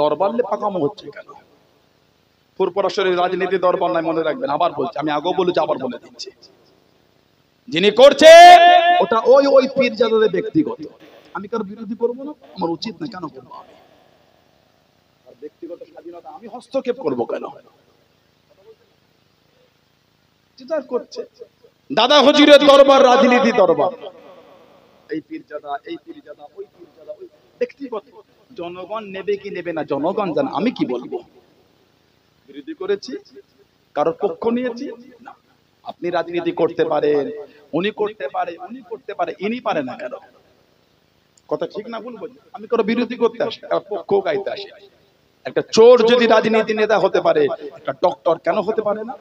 দরবার লে পাকামো হচ্ছে কেন? ফুরফুরা রাজনীতি দরবার নাই, মনে রাখবেন। আবার বলছি, আমি আগেও বলেছি, আবার বলে দিচ্ছি, যিনি করছে ওটা ওই পীরজাদাদের ব্যক্তিগত। আমি কারো বিরোধী করবো না, আমার উচিত না, কেন করবো? আমি ব্যক্তিগত স্বাধীনতা আমি হস্তক্ষেপ করবো কেন? করছে দাদা হুজুরের দরবার রাজনীতি দরবার, এই পীরজাদা ওই পীরজাদা ওই ব্যক্তিগত। জনগণ নেবে কি নেবে না জনগণ জানে, আমি কি বলবো? বিরোধী করেছি, কারোর পক্ষ নিয়েছি না। আপনি রাজনীতি করতে পারেন, উনি করতে পারে, ইনি পারে না কেন? কথা ঠিক না ভুল বলছি? আমি কারো বিরোধী করতে আসি, কারোর পক্ষ গাইতে আসি। একটা চোর যদি রাজনীতি নেতা হতে পারে, একটা ডক্টর কেন হতে পারে না?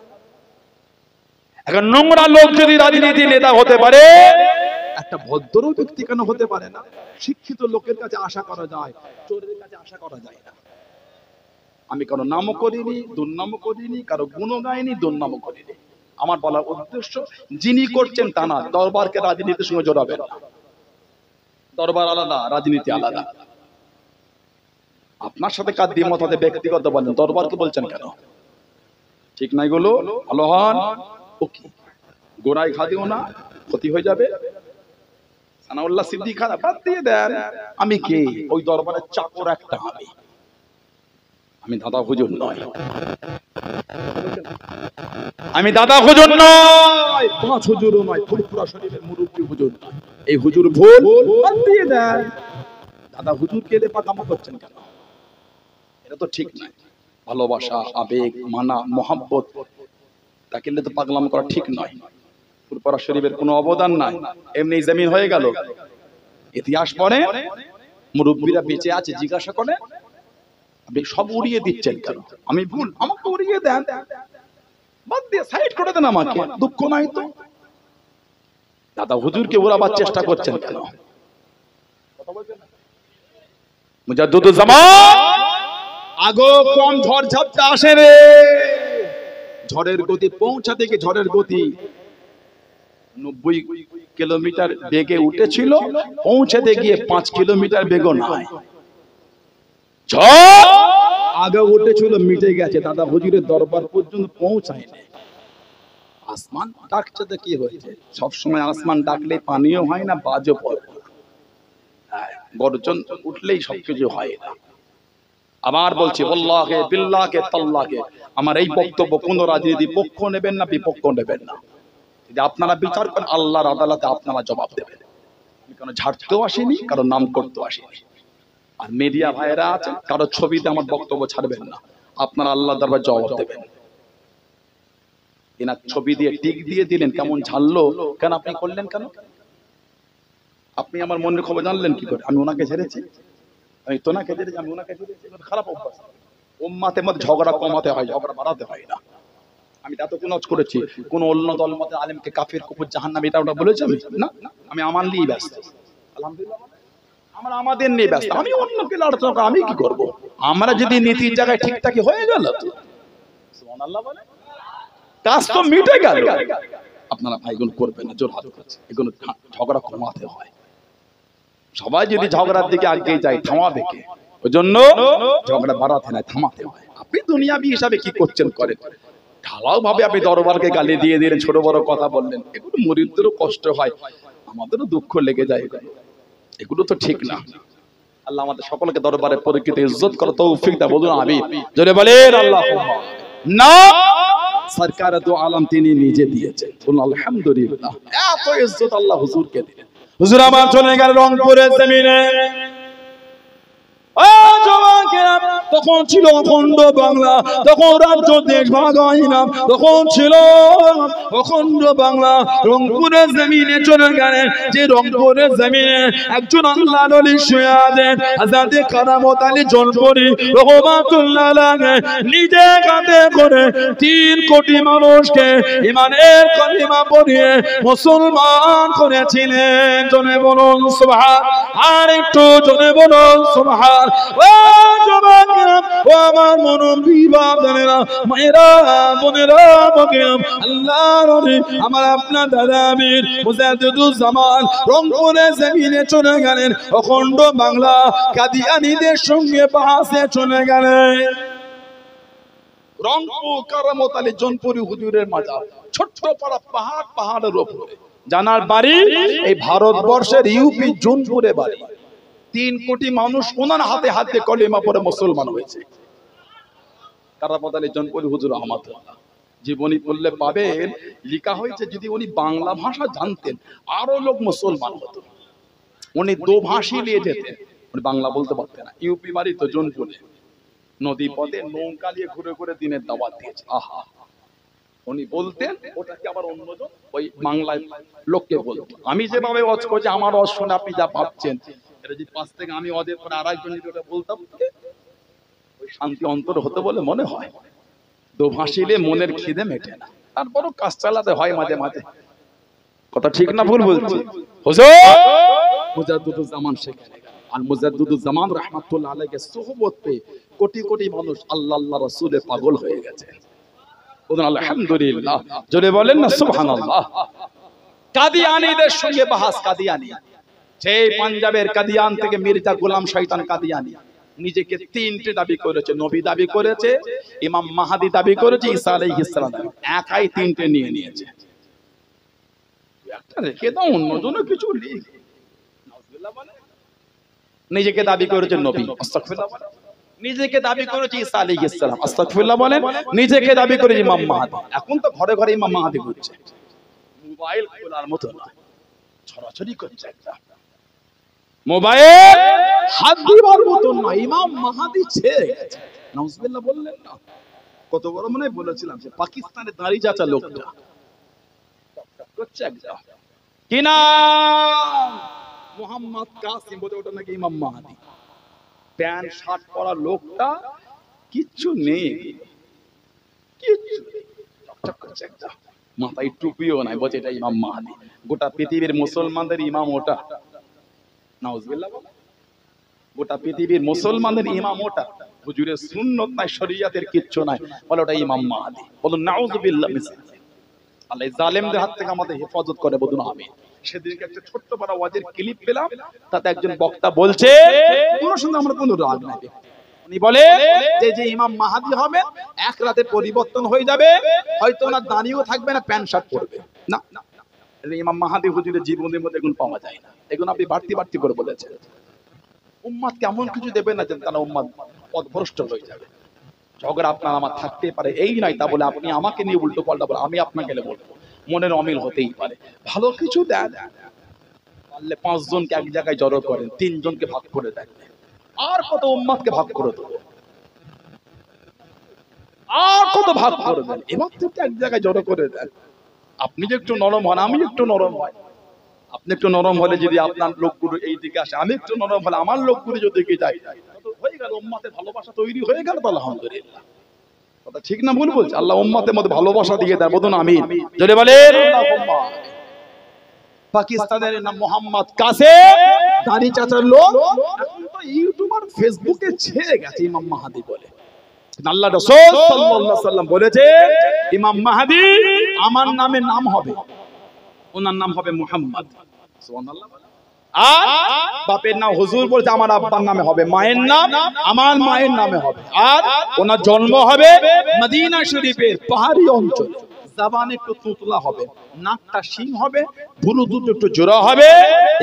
একটা নোংরা লোক যদি রাজনীতি নেতা হতে পারে, একটা ভদ্র ব্যক্তি কেন হতে পারে না? শিক্ষিত লোকের কাছে আশা করা যায়, চোরের কাছে আশা করা যায় না। আমি কারো নামও করিনি, দুর্নামও করিনি, কারো গুণ গাইনি, দুর্নামও করিনি। আমার বলার উদ্দেশ্য, যিনি করছেন তা না, দরবারকে রাজনীতির সঙ্গে জড়াবেন না। দরবার আলাদা, রাজনীতি আলাদা। আপনার সাথে কার দ্বিমত হতে ব্যক্তিগত বলেন, দরবারকে বলছেন কেন? ঠিক নাই গুলো ভালো হন, গোড়ায় ঘা দিও না, ক্ষতি হয়ে যাবে। সানাউল্লাহ সিদ্দিক খান বাদ দিয়ে দেন। আমি কে? ওই দরবারের চাকর একটা। আমি দাদা হুজুর নয়, আমি দাদা হুজুর নয়, পাঁচ হুজুরও নয়, ফুরফুরা শরীফের মুরব্বী হুজুর নয়। এই হুজুর ভুল, বাদ দিয়ে দেন। দাদা হুজুরকে এলে পাকামো করছেন কেন? এটা তো ঠিক নয়। ভালোবাসা, আবেগ, মানা, মোহাব্বত, তাকে তো পাগলাম করা ঠিক নয়। ফুরফুরা শরীফের কোনো অবদান নাই, এমনি জমিন হয়ে গেল। ইতিহাস পড়ে, মুরব্বীরা বেঁচে আছে, জিজ্ঞাসা করে, আপনি সব উড়িয়ে দিচ্ছেন কেন? আমি ভুল, আমাকে উড়িয়ে দেন, বাদ দিয়ে সাইড করে দেন আমাকে, দুঃখ নাই তো। দাদা হুজুরকে ওড়াবার চেষ্টা করছেন কেন? মুজাদ্দিদুজ্জামান আগো কম ঝড় ঝাপটা আসে রে, ঝড়ের গতি পৌঁছাতে গিয়ে ঝড়ের গতি 90 কিলোমিটার বেগে উঠেছিল, পৌঁছাতে গিয়ে 5 কিলোমিটার বেগও নাই। ঝড় আগে উঠেছিল, মিটে গেছে, দাদা হুজুরের দরবার পর্যন্ত পৌঁছায়নি। আসমান ডাকছে তো কি হয়েছে? সবসময় আসমান ডাকলে পানিও হয় না, বাজও পড়ে না, গর্জন উঠলেই সবকিছু হয় না। আবার বলছি, আল্লাহকে বিল্লাহকে তাল্লাহকে, আমার এই বক্তব্য কোন রাজনীতি পক্ষ নেবেন না, বিপক্ষ নেবেন না। যদি আপনারা বিচার করেন, আল্লাহর আদালতে আপনারা জবাব দেবেন। আমি কোনো ঝাড়তেও আসিনি, কারো নাম করতেও আসিনি। আর মিডিয়া ভাইরা আছে, কারো ছবিতে আমার বক্তব্য ছাড়বেন না, আপনারা আল্লাহর দরবারে জবাব দেবেন। এনার ছবি দিয়ে টিক দিয়ে দিলেন, কেমন ঝাললো কেন? আপনি করলেন কেন? আপনি আমার মনের খবর জানলেন কি করে? আমি ওনাকে ছেড়েছি, আমি তোনাকে ছেড়েছি, আমি ওনাকে ছেড়েছি। খারাপ অভ্যাস। উম্মাতের মধ্যে ঝগড়া কমাতে হয়, ঝগড়া বাড়াতে হয় না। আমি এত কুনজ করেছি, কোন অন্য দল মতে আলেমকে কাফির, কুফর, জাহান্নামী এটা ওটা বলেছি আমি? না, আমি আমার নিয়ে ব্যস্ত। আলহামদুলিল্লাহ, আমরা আমাদের নিয়ে ব্যস্ত। আমি অন্যকে লড়াচড়া করি, আমি কি করব? আমরা যদি নীতির জায়গায় ঠিকঠাকই হয়ে গেল, সুবহানাল্লাহ বলে, কাজ তো মিটে গেল। আপনারা ভাইগুলো করবেন না, জোর হাত করছে, এগুলো ঝগড়া কমাতে হয়। সবাই যদি ঝগড়ার দিকে এগিয়ে যায়, থামাবে কে? ওই জন্য ঝগড়া বাড়াতে নাই, থামাতে হয়। আপনি দুনিয়াবি হিসাবে কি করছেন করেন, ঢালাও ভাবে আপনি দরবারকে গালি দিয়ে দিলেন, ছোট বড় কথা বললেন, এগুলো মুরিদদেরও কষ্ট হয়, আমাদেরও দুঃখ লেগে যায়। এগুলো তো ঠিক না। আল্লাহ আমাদের সকলকে দরবারে পরিচিত ইজ্জত করে তৌফিক দাও, বলুন আমিন। জোরে বলেন আল্লাহুম্মা। না, সরকার দু আলম তিনি নিজে দিয়েছেন, বলুন আলহামদুলিল্লাহ। এত ইজ্জত আল্লাহ হুজুরকে দিলেন। হুজুর আমার চলে গেল রংপুরের জমিনে। তখন ছিল অখণ্ড বাংলা, তখন রাজ্য দেশ ভাগ হয় না, তখন ছিল অখণ্ড বাংলা। রংপুরের জমিনে চলে গেলেন, যে রংপুরের জমিনে একজন আল্লাহর ওলি শুয়ে আছেন, হযরত কারামত আলী জলপরি রাহমাতুল্লাহ আলাইহি, নিজে কাঁধে করে 3 কোটি মানুষকে ঈমানের কালিমা পড়িয়ে মুসলমান করেছিলেন। জনে বলুন সুবহান, আর একটু জনে বলুন সুবহান। ও যুবকেরা, ও আমার মনোবী বাবারা মায়েরা বোনেরা বকেম আল্লাহর ওলি আমার আপনার দাদা আমির মুজাদ্দিদুজ্জামান রংপুরে জমিনে চলে গেলেন, অখণ্ড বাংলা কাদিয়ানীদের সঙ্গে বাসে চলে গেলেন। রংপুর কারামত আলী জনপুরি হুজুরের মাজার, ছোট্ট পাড়া পাহাড়ের উপরে। জানার বাড়ি এই ভারতবর্ষের ইউপি জোনপুরে বাড়ি। 3 কোটি মানুষ ওনার হাতে হাতে কলিমা পড়ে মুসলমান হয়েছে। কারামত আলী জনপুরি হুজুর রহমাতুল্লাহ জীবনী পড়লে পাবেন, লেখা হয়েছে যদি উনি বাংলা ভাষা জানতেন আরো লোক মুসলমান হতো। উনি দোভাষী নিয়ে যেতেন, উনি বাংলা বলতে পারতেন না। ইউপি বাড়ি তো জোনপুরে, নদী পথে নৌকা নিয়ে ঘুরে ঘুরে দিনের দাওয়াত দিয়েছে। আহা, উনি বলতেন ওটাকে আবার অন্যজন ওই বাংলায় লোককে বলতো। আমি যেভাবে ওয়াজ করছি আমার ওয়াজ শুনে আপনি যা ভাবছেন, এটা যদি পাশ থেকে আমি ওদের পরে আরেকজন যদি ওটা বলতাম, ওই শান্তি অন্তর হতো বলে মনে হয়। দোভাষিলে মনের খিদে মেটে না, তারপরও কাজ চালাতে হয় মাঝে মাঝে। কথা ঠিক না ভুল বলছি? হুজুর মুজাদ্দিদুজ্জামান সেখানে গেলেন, আর মুজাদ্দিদুজ্জামান রাহমাতুল্লাহ আলাইহির সোহবত পেয়ে কোটি কোটি মানুষ আল্লাহ আল্লাহ রাসূলে পাগল হয়ে গেছে। বলুন আলহামদুলিল্লাহ, জোরে বলেন না সুবহানাল্লাহ। কাদিয়ানীদের সঙ্গে বাহাস। কাদিয়ানী সেই পাঞ্জাবের কাদিয়ান থেকে মির্জা গোলাম শয়তান কাদিয়ানী নিজেকে 3টে দাবি করেছে। নবী দাবি করেছে, ইমাম মাহাদি দাবি করেছে, ঈসা আলাইহিস সালাম দাবি। একাই 3টে নিয়ে নিয়েছে। একটা রেখে দাও, অন্যজনও কিছু লিখ। নাউজুবিল্লাহ বলে নিজেকে দাবি করেছে নবী, আস্তাগফিরুল্লাহ বলে নিজেকে দাবি করেছে ঈসা আলাইহিস সালাম, আস্তাগফিরুল্লাহ বলেন নিজেকে দাবি করেছে ইমাম মাহাদি। এখন তো ঘরে ঘরে ইমাম মাহাদি ঘুরছে, মোবাইল খোলার মতো নয়, ছড়াছড়ি করছে একটা মোবাইল, হাত দিবার মতো নয়, ইমাম মাহাদি ছেড়ে গেছে। নাউজুবিল্লাহ বললেন না? কত বড় মনে বলেছিলাম যে পাকিস্তানের দাড়ি চাচা লোকটা করছে একটা কি নাম মোহাম্মদ কাসিম, বলে ওটা নাকি ইমাম মাহাদি। প্যান্ট শার্ট পরা লোকটা কিচ্ছু নেই, কিচ্ছু চকচক করছে একটা, মাথায় টুপিও নাই, বলছে এটা ইমাম মাহাদি। গোটা পৃথিবীর মুসলমানদের ইমাম ওটা। নাউজুবিল্লাহ বলে গোটা পৃথিবীর মুসলমানদের ইমাম ওটা। হুজুরের সুন্নাত নাই, শরীয়তের কিচ্ছু নাই, বলে ওটা ইমাম মাহাদি। বলুন নাউজুবিল্লাহ। আল্লাহ জালেমদের হাত থেকে আমাদের হেফাজত করে, বলুন আমিন। সেদিনকে একটা ছোট্ট বড় ওয়াজের ক্লিপ পেলাম, তাতে একজন বক্তা বলছে, ওনার সঙ্গে আমরা কোনো রাগ নাই। উনি বলে যে ইমাম মাহাদি হবে এক রাতে পরিবর্তন হয়ে যাবে, হয়তো ওনার দাঁড়িয়েও থাকবে না, প্যান্ট শার্ট পরবে না। ইমাম মাহাদি হুজুরের জীবনের মধ্যে এগুলো পাওয়া যায় না। এগুলো আপনি বাড়তি বাড়তি করে বলেছেন। উম্মাদকে এমন কিছু দেবে না যে তারা উম্মাদ পথভ্রষ্ট হয়ে যাবে। ঝগড়া আপনার আমার থাকতে পারে, এই নয় তা বলে আপনি আমাকে নিয়ে উল্টো পাল্টা বলে আমি আপনাকে বলবো, মনের অমিল হতেই পারে। ভালো কিছু দেন, পারলে 5 জনকে এক জায়গায় জড়ো করেন, 3 জনকে ভাগ করে দেন, আর কত উম্মাদকে ভাগ করে দেবো, আর কত ভাগ করে দেন। এবার থেকে এক জায়গায় জড়ো করে দেন। আপনি যে একটু নরম হন, আমি একটু নরম হয়। আপনি একটু নরম হলে যদি আপনার লোকগুলো এই দিকে আসে, আমি একটু নরম হলে আমার লোকগুলো যদি দিকে যায়, হয়ে গেল উম্মতের ভালোবাসা তৈরি হয়ে গেল। তো আলহামদুলিল্লাহ, কথা ঠিক না ভুল বলছি? আল্লাহ উম্মতের মধ্যে ভালোবাসা দিয়ে দেয়, বলুন আমিন। জোরে বলেন আল্লাহুম্মা। পাকিস্তানের নাম মোহাম্মদ কাসেম, দাড়ি চাচার লোক, এখন তো ইউটিউবার ফেসবুকে ছেয়ে গেছে ইমাম মাহাদি বলে। আল্লাহ রাসূল সাল্লাল্লাহু আলাইহি সাল্লাম বলেছে ইমাম মাহাদি আমার নামে নাম হবে, ওনার নাম হবে মুহাম্মদ। সুবহানাল্লাহ। আর বাপের নাম হুজুর বলছে, আমার আব্বার নামে হবে, মায়ের নাম আমার মায়ের নামে হবে। আর ওনার জন্ম হবে মদিনা শরীফের পাহাড়ি অঞ্চলে। জবান একটু তুতলা হবে, নাকটা শিং হবে, ভুরু দুটো একটু জোড়া হবে।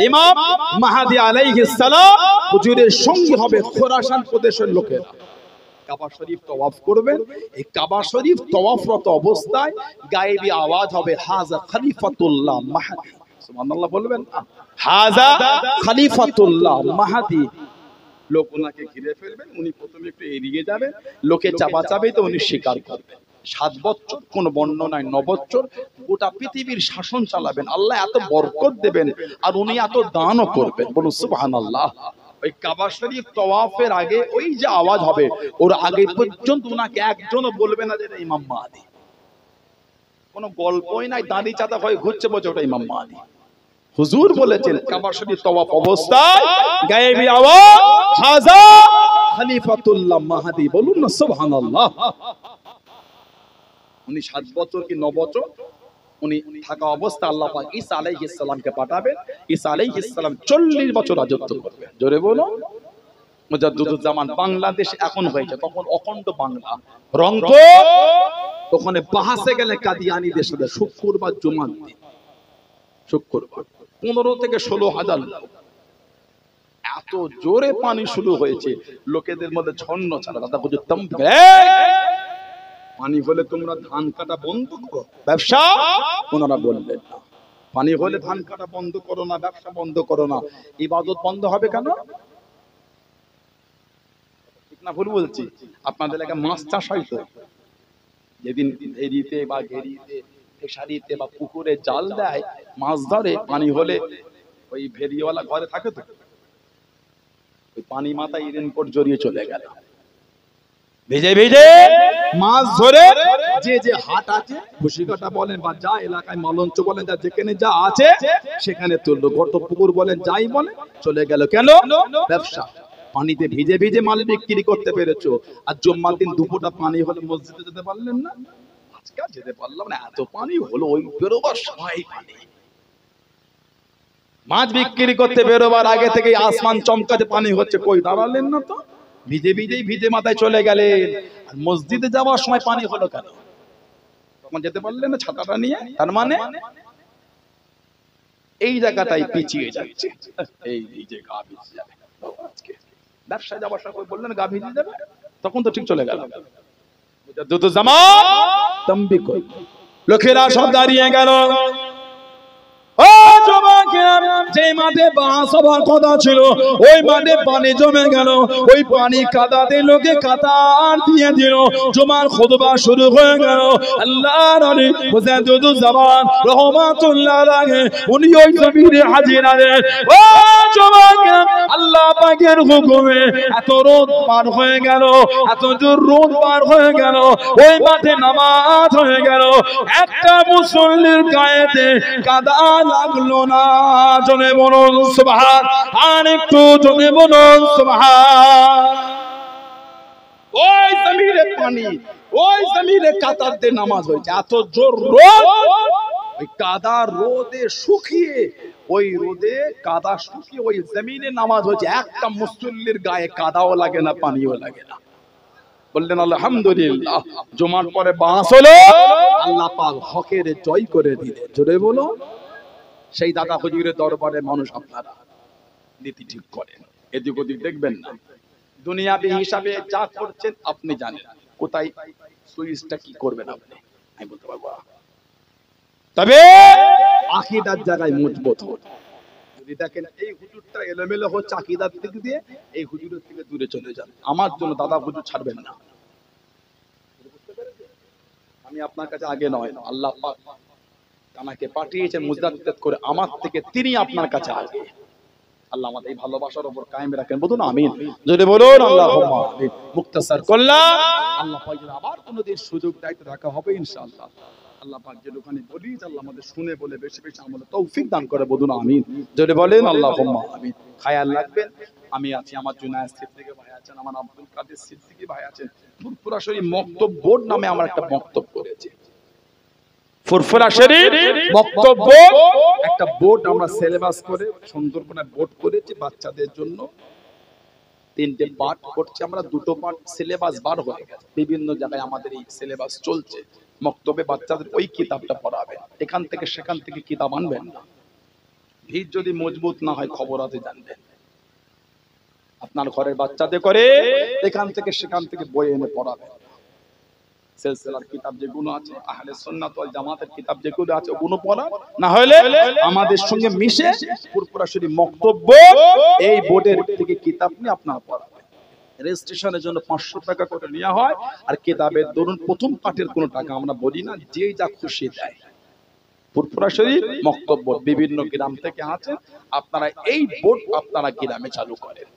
ইমাম মাহাদি আলাইহিস সালাম হুজুরের সঙ্গী হবে খোরাসান প্রদেশের লোকেরা। কাবা শরীফ তওয়াফ করবেন। এই কাবা শরীফ তওয়াফরত অবস্থায় গায়েবী আওয়াজ হবে, হাযা খলিফাতুল্লাহ মাহদি। সুবহানাল্লাহ বলবেন, হাযা খলিফাতুল্লাহ মাহদি। লোক ওনাকে ঘিরে ফেলবেন, উনি প্রথমে একটু এড়িয়ে যাবেন, লোকে চাপাচাপি তো উনি স্বীকার করবেন। 7 বছর, কোন বর্ণনায় 9 বছর গোটা পৃথিবীর শাসন চালাবেন। আল্লাহ এত বরকত দেবেন আর উনি এত দানও করবেন, বলুন সুবহানাল্লাহ। ওই কাবা শরীফ তওয়াফের আগে ওই যে আওয়াজ হবে, ওর আগে পর্যন্ত উনাকে একজনও বলবে না যে এটা ইমাম মাহদি। কোনো গল্পই নাই, দাঁড়ি চাঁদা হয়ে ঘুরছে বলছে ওটা ইমাম মাহদি। হুজুর বলেছেন কাবা শরীফ তওয়াফ অবস্থায় গায়েবী আওয়াজ হাজা খলিফাতুল্লাহ মাহদি, বলুন না সুবহানাল্লাহ। উনি 7 বছর কি 9 বছর উনি থাকা অবস্থা আল্লাহ পাক ঈসা আলাইহিস সালামকে পাঠাবেন। ঈসা আলাইহিস সালাম 40 বছর রাজত্ব করবেন। জোরে বলো মুজাদ্দিদুজ জামান। বাংলাদেশ এখন হয়েছে, তখন অখণ্ড বাংলা। রংপুর ওখানে বাহাসে গেলে কাদিয়ানীদের সাথে শুক্রবার জুমার দিন, শুক্রবার 15 থেকে 16,000 লোক। এত জোরে পানি শুরু হয়েছে, লোকেদের মধ্যে ছন্ন ছাড়া। দাদা বুঝে পানি হলে তোমরা ধান কাটা বন্ধ করো, ব্যবসা ওনারা বললেন না। পানি হলে ধান কাটা বন্ধ করো না, ব্যবসা বন্ধ করো না, ইবাদত বন্ধ হবে কেন? ঠিক না ভুল বলছি? আপনাদের এলাকায় মাছ চাষ হয় তো, যেদিন ভেরিতে বা ঘেরিতে ফিশারিতে বা পুকুরে জাল দেয় মাছ ধরে, পানি হলে ওই ভেরিওয়ালা ঘরে থাকে তো, ওই পানি মাথায় রেনকোট জড়িয়ে চলে গেল, ভেজে ভেজে মাছ ধরে যে যে হাট আছে খুশিকাটা বলেন বা যা এলাকায় মালঞ্চ বলেন, যা যেখানে যা আছে সেখানে তুললো। গর্ত পুকুর বলেন যাই বলে চলে গেল। কেন? ব্যবসা। পানিতে ভিজে ভিজে মাল বিক্রি করতে পেরেছো, আর জুম্মার দিন দুপুরটা পানি হলে মসজিদে যেতে পারলেন না। আজকে যেতে পারলাম না, এত পানি হলো, ওই বেরোবার সময় পানি। মাছ বিক্রি করতে বেরোবার আগে থেকে আসমান চমকাতে পানি হচ্ছে, কই দাঁড়ালেন না তো? ভিজে ভিজেই ভিজে মাথায় চলে গেলেন। আর মসজিদে যাওয়ার সময় পানি হলো কেন? তখন যেতে পারলেন না ছাতাটা নিয়ে। তার মানে এই জায়গাটাই পিছিয়ে যাচ্ছে। এই যে গা ভিজে যাবে, আজকে ব্যবসায় যাওয়ার সময় বললেন গা ভিজে যাবে, তখন তো ঠিক চলে গেল। দুটো জামান তম্বি কই, লোকেরা সব দাঁড়িয়ে গেল। ও যুবকেরা, যে মাঠে বাস হবার কথা ছিল ওই মাঠে পানি জমে গেল। ওই পানি কাদাতে লোকে কাতার দিয়ে দিল। জুমার খুতবা শুরু হয়ে গেল। আল্লাহর নবী মুজাদ্দিদুজ জামান রাহমাতুল্লাহ আলাইহি উনি ওই জমিনে হাজির আছেন। ও যুবকেরা, আল্লাহ পাকের হুকুমে এত রোদ পার হয়ে গেল, এত জোর রোদ পার হয়ে গেল, ওই মাঠে নামাজ হয়ে গেল। একটা মুসল্লির গায়েতে কাদা লাগলো না। জনে বলুন সুবহান, আর একটু জনে বলুন সুবহান। ওই জমিনে পানি, ওই জমিনে কাতার দিয়ে নামাজ হয়েছে। এত জোর রোদ, ওই কাদা রোদে শুকিয়ে, ওই রোদে কাদা শুকিয়ে ওই জমিনে নামাজ হয়েছে। একটা মুসল্লির গায়ে কাদাও লাগে না, পানিও লাগে না। বললেন আলহামদুলিল্লাহ। জুমার পরে বাস হলো, আল্লাহ পাক হকের জয় করে দিলেন। জোরে বলো। সেই দাদা হুজুরের দরবারে মানুষ আপনারা নীতি ঠিক করেন, এদিক ওদিক দেখবেন না। দুনিয়াবি হিসাবে যা করছেন আপনি জানেন, কোথায় সুইচটা কি করবেন আপনি আমি বলতে পারবো। তবে আকীদার জায়গায় মজবুত হন। যদি দেখেন এই হুজুরটা এলোমেলো হচ্ছে আকীদার দিক দিয়ে, এই হুজুরের থেকে দূরে চলে যান। আমার জন্য দাদা হুজুর ছাড়বেন না। আমি আপনার কাছে আগে নয়, আল্লাহ পাক আমাকে পাঠিয়েছেন মুজাদ্দিদ করে আমার থেকে, তিনি আপনার কাছে আগে। আল্লাহ আমাদের এই ভালোবাসার উপর কায়েম রাখেন, বলুন আমিন। যদি বলুন আল্লাহুম্মা আমিন। মুক্তাসার করলাম, আল্লাহ পাক যদি আবার কোনোদিন সুযোগ দায়িত্ব রাখা হবে ইনশাআল্লাহ। আল্লাহ পাক যে দোকানে বলি আল্লাহ আমাদের শুনে বলে বেশি বেশি আমলে তৌফিক দান করে, বলুন আমিন। যদি বলেন আল্লাহুম্মা আমিন। খেয়াল রাখবেন, আমি আছি, আমার জুনায়েদ সিদ্দিকী ভাই আছেন, আমার আব্দুল কাদের সিদ্দিকী ভাই আছেন। ফুরফুরা শরীফ মক্তব বোর্ড নামে আমার একটা মক্তব করেছে। ফুরফুরা শরীফ মক্তব বোর্ড একটা বোর্ড আমরা সিলেবাস করে সুন্দর করে বোর্ড করেছি বাচ্চাদের জন্য। 3টে পার্ট করছি আমরা, 2টো পার্ট সিলেবাস বার হয়ে গেছে। বিভিন্ন জায়গায় আমাদের এই সিলেবাস চলছে। মক্তবে বাচ্চাদের ওই কিতাবটা পড়াবেন, এখান থেকে সেখান থেকে কিতাব আনবেন না। ভিড় যদি মজবুত না হয় খবর আছে জানবেন। আপনার ঘরের বাচ্চাদের করে এখান থেকে সেখান থেকে বই এনে পড়াবেন। সিলসিলার কিতাব যেগুলো আছে, আহলে সুন্নাত ওয়াল জামাতের কিতাব যেগুলো আছে ওগুলো পড়া, না হলে আমাদের সঙ্গে মিশে ফুরফুরা শরীফ মক্তব এই বোর্ডের থেকে কিতাব নিয়ে আপনারা পড়াবেন। রেজিস্ট্রেশনের জন্য 500 টাকা করে নেওয়া হয়। আর কিতাবের ধরুন প্রথম পাঠের কোনো টাকা আমরা বলি না, যে যা খুশি দেয়। ফুরফুরা শরীফ মক্তব বোর্ড বিভিন্ন গ্রাম থেকে আছে, আপনারা এই বোর্ড আপনারা গ্রামে চালু করেন।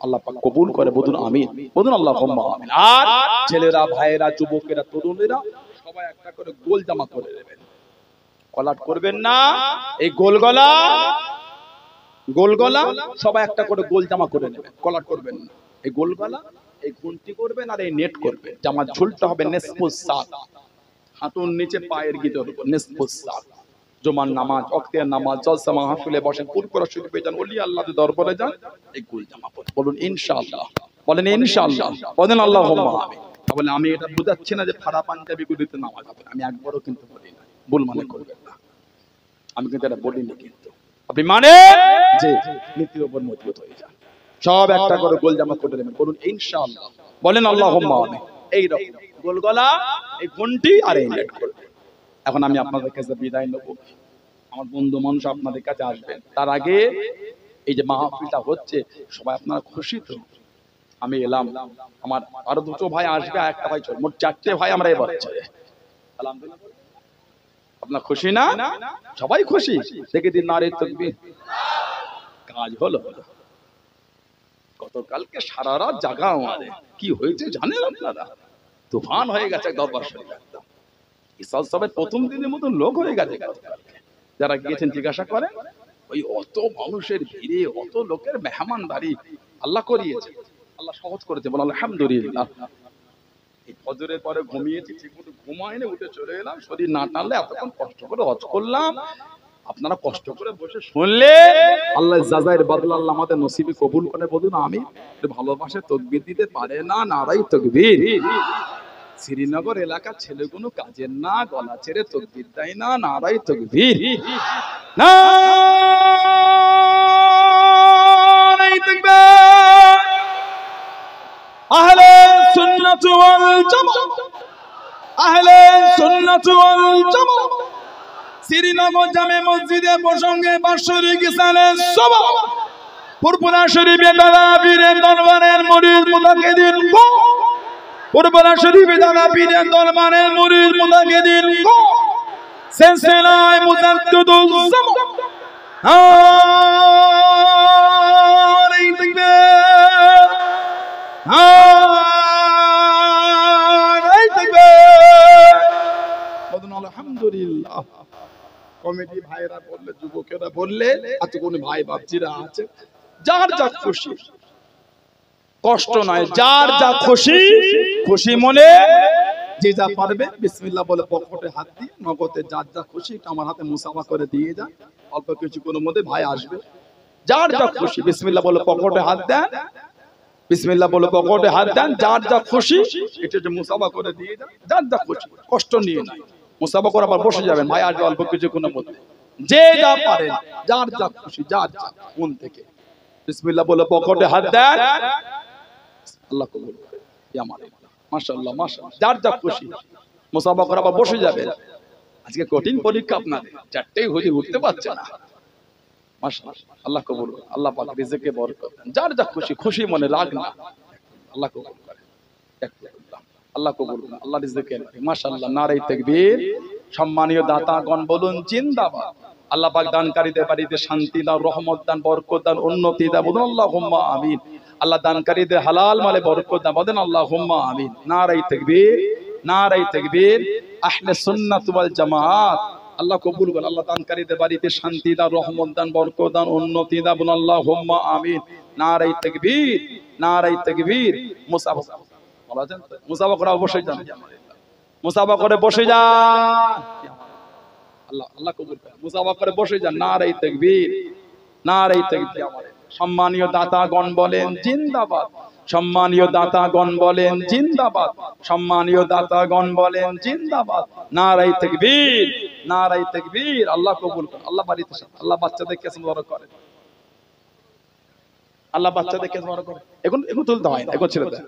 আল্লাহ পাক কবুল করে, বলুন আমিন। বলুন আল্লাহুম্মা আমিন। আর ছেলেরা, ভাইয়েরা, যুবকেরা, তরুণেরা সবাই একটা করে গোল জামা করে নেবেন। কলাট করবেন না। এই গোলগলা সবাই একটা করে গোল জামা করে নেবেন, কলাট করবেন না। এই গোলগলা, এই ঘুন্টি করবেন আর এই নেট করবেন। জামার ঝুলটা হবে নেসফুস সাক, হাঁটুর নিচে পায়ের গিটার উপর নেসফুস সাক। জুমার নামাজ, ওয়াক্তের নামাজ, জলসা মাহফিলে বসেন, পুরপুরা শরীফে যান, ওলি আল্লাহর দরবারে যান, এই গোল জামা পরে বলুন ইনশাআল্লাহ। বলেন ইনশাআল্লাহ, বলেন আল্লাহুম্মা আমিন। তাহলে আমি এটা বুঝাচ্ছি না যে ফাড়া পাঞ্জাবি গুলিতে নামাজ হবে, আমি একবারও কিন্তু বলি না, ভুল মনে করবেন না, আমি কিন্তু এটা বলিনি। কিন্তু আপনি মানে যে নীতির উপর মজবুত হয়ে যান, সব একটা করে গোল জামা করে নেবেন, বলুন ইনশাআল্লাহ, বলেন আল্লাহুম্মা আমিন। এই রকম গোলগলা, এই ঘন্টি আর এই নেট করবেন। এখন আমি আপনাদের কাছে বিদায় নেব, আমার বন্ধু মানুষ আপনাদের কাছে আসবেন। তার আগে এই যে মাহফিলটা হচ্ছে, সবাই আপনারা খুশি তো? আমি এলাম, আমার আরো দুটো ভাই আসবে, একটা ভাই চল, মোট 4টে ভাই আমরা এবার চলে। আলহামদুলিল্লাহ, আপনার খুশি না? সবাই খুশি? দেখে দিন নারে তাকবীর। কাজ হলো। গতকালকে সারা রাত জাগা আমাদের, কি হয়েছে জানেন আপনারা? তুফান হয়ে গেছে দরবার শরীফ, একদম ইসাল সবের প্রথম দিনের মতো লোক হয়ে গেছে গতকালকে। যারা গিয়েছেন জিজ্ঞাসা করেন, ওই অত মানুষের ভিড়ে, অত লোকের মেহমানদারি আল্লাহ করিয়েছে, আল্লাহ সহজ করেছে, বলে আলহামদুলিল্লাহ। এই ফজরের পরে ঘুমিয়েছি, ঠিক মতো ঘুমাইনি, উঠে চলে এলাম, শরীর না টানলে এতক্ষণ কষ্ট করে হজ করলাম। আপনারা কষ্ট করে বসে শুনলে আল্লাহ জাযায়ের বদলা আল্লাহ আমাদের নসিবে কবুল করে। বলুন আমি ভালোবাসে তাকবীর দিতে পারে না, নারাই তাকবীর। শ্রীনগর এলাকার ছেলেগুলো কাজের না, গলা ছেড়ে তাকবীর দেয় না, নারাই তাকবীর, নারাই তাকবীর। আহলে সুন্নাত ওয়াল জামাত, আহলে সুন্নাত ওয়াল জামাত শ্রীনগর জামে মসজিদে প্রসঙ্গে বাৎসরিক ইসালের সভা, পুরপুরা শরীফে দাদা পীরের দরবারের মুরিদ মুতাকিদিন, পুরপুরা শরীফে দাদা পীরের দরবারের মুরিদ মুতাকিদিন, সিলসিলায়ে মুজাদ্দিদুল জামান, নারে তাকবীর, নারে তাকবীর, বলুন আলহামদুলিল্লাহ। কমিটি ভাইরা বললে, যুবকেরা বললে, আচ্ছা কোন ভাই বাপজিরা আছে, যার যা খুশি, কষ্ট নয়, যার যা খুশি, খুশি মনে যে যা পারবে বিসমিল্লাহ বলে পকেটে হাত দিয়ে নগদে যার যা খুশি আমার হাতে মুসাফা করে দিয়ে যান। অল্প কিছুক্ষণের মধ্যে ভাই আসবে, যার যা খুশি বিসমিল্লাহ বলে পকেটে হাত দেন, বিসমিল্লাহ বলে পকেটে হাত দেন, যার যা খুশি এটা যে মুসাফা করে দিয়ে যান, যার যা খুশি, কষ্ট নিয়ে নাই, মুসাফা করে আবার বসে যাবেন, ভাই আসবে অল্প কিছুক্ষণের মধ্যে, যে যা পারেন, যার যা খুশি, যার যা মন থেকে বিসমিল্লাহ বলে পকেটে হাত দেন, আল্লাহ কবুল করে। মাশাআল্লাহ মাশাআল্লাহ, যার যা খুশি মুসাফা করে আবার বসে যাবেন। আজকে কঠিন পরীক্ষা আপনাদের, চারটেই হুজুর উঠতে পারছে না, মাশাআল্লাহ, আল্লাহ কবুল করে, আল্লাহ পাক রিজিকে বরকত দেন, যার যা খুশি, খুশি মনে রাগ না, আল্লাহ কবুল করে, আল্লাহ কবুল করে, আল্লাহ রিজিকে, মাশাআল্লাহ, নারে তাকবীর। সম্মানীয় দাতাগণ বলুন জিন্দাবাদ। আল্লাহ পাক দানকারীদের বাড়িতে শান্তি দাও, রহমত দান, বরকত দান, উন্নতি দাও, বলুন আল্লাহুম্মা আমিন। আল্লাহ দানকারীদের হালাল মালে বরকত দান, বলেন আল্লাহুম্মা আমিন। নারে তাকবীর, নারে তাকবীর। আহলে সুন্নাত ওয়াল জামাত আল্লাহ কবুল করে, আল্লাহ দানকারীদের বাড়িতে শান্তি দাও, রহমত দান, বরকত দান, উন্নতি দাও, বলুন আল্লাহুম্মা আমিন। নারে তাকবীর, নারে তাকবীর। মুসাফা মুসাফা করে অবশ্যই যান, মুসাফা করে বসে যান, আল্লাহ আল্লাহ কবুল করে, মুসাফা করে বসে যান, নারে তাকবীর, নারে তাকবীর। সম্মানীয় দাতাগণ বলেন জিন্দাবাদ, সম্মানীয় দাতাগণ বলেন জিন্দাবাদ, সম্মানীয় দাতাগণ বলেন জিন্দাবাদ, নারে তাকবীর, নারে তাকবীর। আল্লাহ কবুল করে, আল্লাহ বাড়িতে, আল্লাহ বাচ্চাদেরকে বড় করে, আল্লাহ বাচ্চাদেরকে বড় করে। এখন তুলতে হয় না, এখন ছেড়ে দেয়।